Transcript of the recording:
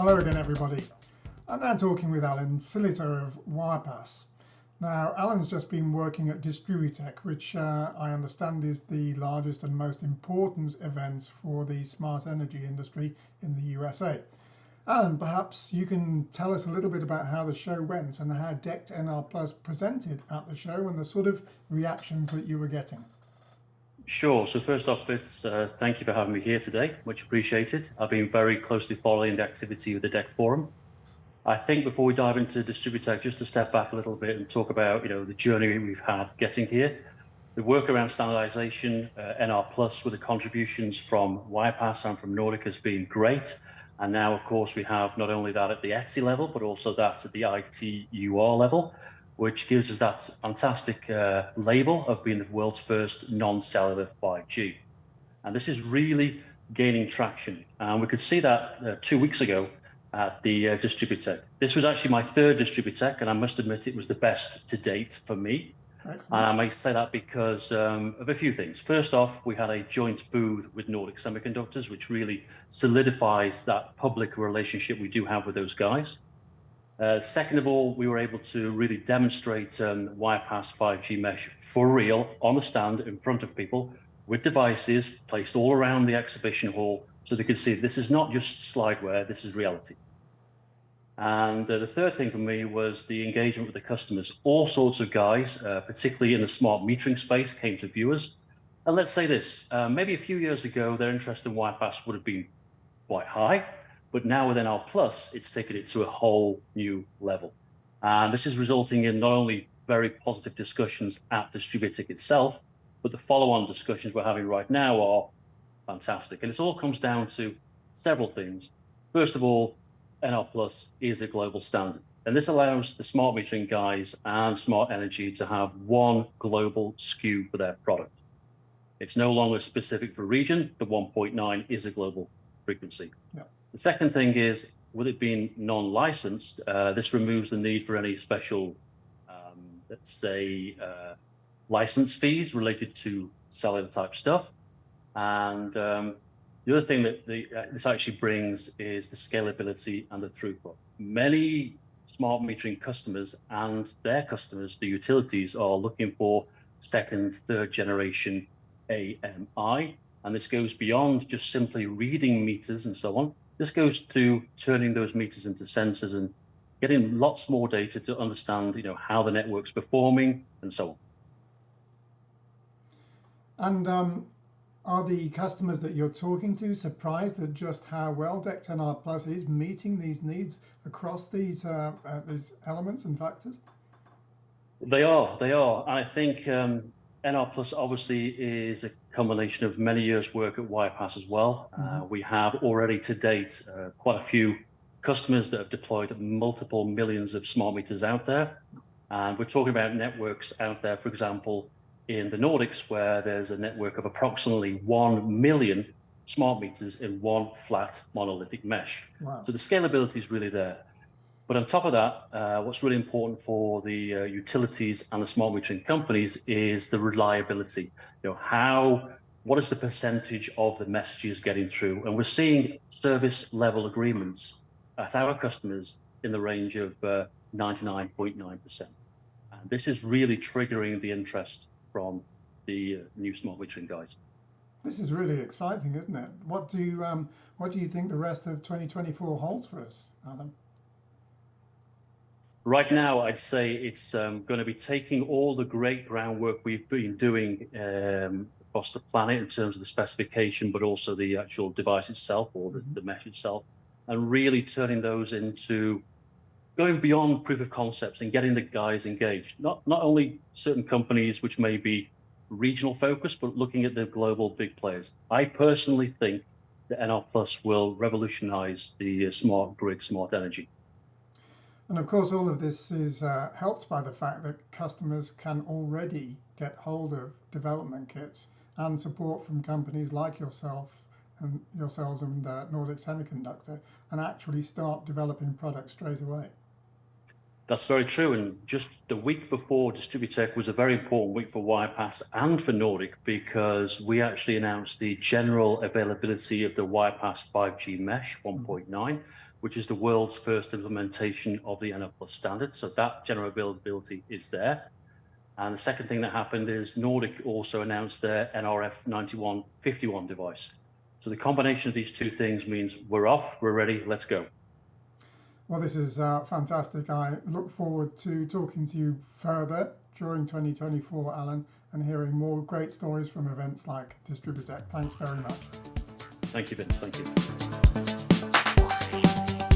Hello again, everybody. I'm now talking with Alan Sillito of Wirepas. Now, Alan's just been working at Distributech, which I understand is the largest and most important event for the smart energy industry in the USA. Alan, perhaps you can tell us a little bit about how the show went and how DECT NR Plus presented at the show and the sort of reactions that you were getting. Sure. So first off, thank you for having me here today. Much appreciated. I've been very closely following the activity of the DECT Forum. I think before we dive into Distributech, just to step back a little bit and talk about the journey we've had getting here. The work around standardization, NR Plus with the contributions from Wirepas and from Nordic has been great. And now, of course, we have not only that at the ETSI level, but also that at the ITUR level, which gives us that fantastic label of being the world's first non-cellular 5G. And this is really gaining traction. And we could see that 2 weeks ago at the Distributech. This was actually my third Distributech, and I must admit it was the best to date for me. And I may say that because of a few things. First off, we had a joint booth with Nordic Semiconductors, which really solidifies that public relationship we do have with those guys. Second of all, we were able to really demonstrate Wirepas 5G mesh for real on the stand in front of people with devices placed all around the exhibition hall so they could see this is not just slideware, this is reality. And the third thing for me was the engagement with the customers. All sorts of guys, particularly in the smart metering space, came to view us. And let's say this, maybe a few years ago, their interest in Wirepas would have been quite high, but now with NR Plus, it's taken it to a whole new level. And this is resulting in not only very positive discussions at Distributech itself, but the follow-on discussions we're having right now are fantastic. And it all comes down to several things. First of all, NR Plus is a global standard, and this allows the smart metering guys and smart energy to have one global SKU for their product. It's no longer specific for a region. The 1.9 is a global frequency. Yeah. The second thing is, with it being non-licensed, this removes the need for any special, let's say, license fees related to cellular type stuff. And the other thing that this actually brings is the scalability and the throughput. Many smart metering customers and their customers, the utilities, are looking for second, third generation AMI. And this goes beyond just simply reading meters and so on. This goes to turning those meters into sensors and getting lots more data to understand, how the network's performing and so on. And are the customers that you're talking to surprised at just how well DECT NR Plus is meeting these needs across these elements and factors? They are. And I think NR Plus obviously is a combination of many years' work at Wirepas as well. We have already to date quite a few customers that have deployed multiple millions of smart meters out there. And we're talking about networks out there, for example, in the Nordics, where there's a network of approximately 1 million smart meters in one flat monolithic mesh. Wow. So the scalability is really there. But on top of that, what's really important for the utilities and the smart metering companies is the reliability. What is the percentage of the messages getting through? And we're seeing service level agreements at our customers in the range of 99.9%. And this is really triggering the interest from the new smart metering guys. This is really exciting, isn't it? What do you think the rest of 2024 holds for us, Alan? Right now, I'd say it's going to be taking all the great groundwork we've been doing across the planet in terms of the specification, but also the actual device itself or the mesh itself, and really turning those into going beyond proof of concepts and getting the guys engaged. Not only certain companies which may be regional focused, but looking at the global big players. I personally think that NR Plus will revolutionize the smart grid, smart energy. And of course, all of this is helped by the fact that customers can already get hold of development kits and support from companies like yourselves and Nordic Semiconductor and actually start developing products straight away. That's very true. And just the week before Distributech was a very important week for Wirepas and for Nordic, because we actually announced the general availability of the Wirepas 5G Mesh 1.9, which is the world's first implementation of the NR Plus standard. So that general availability is there. And the second thing that happened is Nordic also announced their NRF 9151 device. So the combination of these two things means we're off, we're ready, let's go. Well, this is fantastic. I look forward to talking to you further during 2024, Alan, and hearing more great stories from events like Distributech. Thanks very much. Thank you, Vince. Thank you.